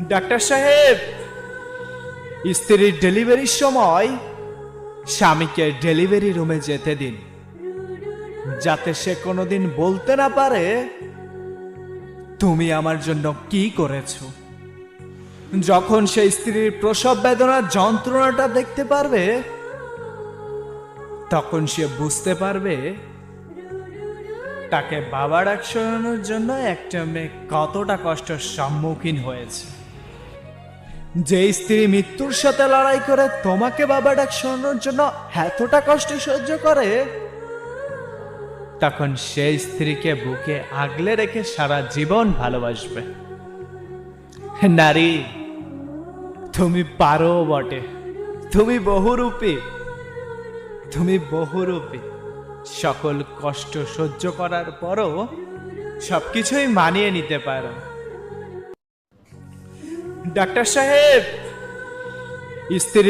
Doctor সাহেব, স্ত্রীর ডেলিভারির সময় স্বামীকে ডেলিভারি রুমে যেতে দিন, যাতে সে কোনোদিন বলতে না পারে তুমি আমার জন্য কি করেছো। যখন সে স্ত্রীর প্রসব বেদনার যন্ত্রণাটা দেখতে পারবে, তখন সে বুঝতে পারবে তাকে বাবা ডাক শোনানোর জন্য একটা মেয়ে কতটা কষ্টের সম্মুখীন হয়েছে। যে স্ত্রী মৃত্যুর সাথে লড়াই করে তোমাকে বাবা ডাক শোনানোর জন্য এতটা কষ্ট সহ্য করে, তখন সেই স্ত্রীকে বুকে আগলে রেখে সারা জীবন ভালোবাসবে। নারী, তুমি পারো বটে, তুমি বহুরূপী, তুমি বহুরূপী। সকল কষ্ট সহ্য করার পরও সবকিছুই মানিয়ে নিতে পারো। ডাক্তার সাহেব, স্ত্রী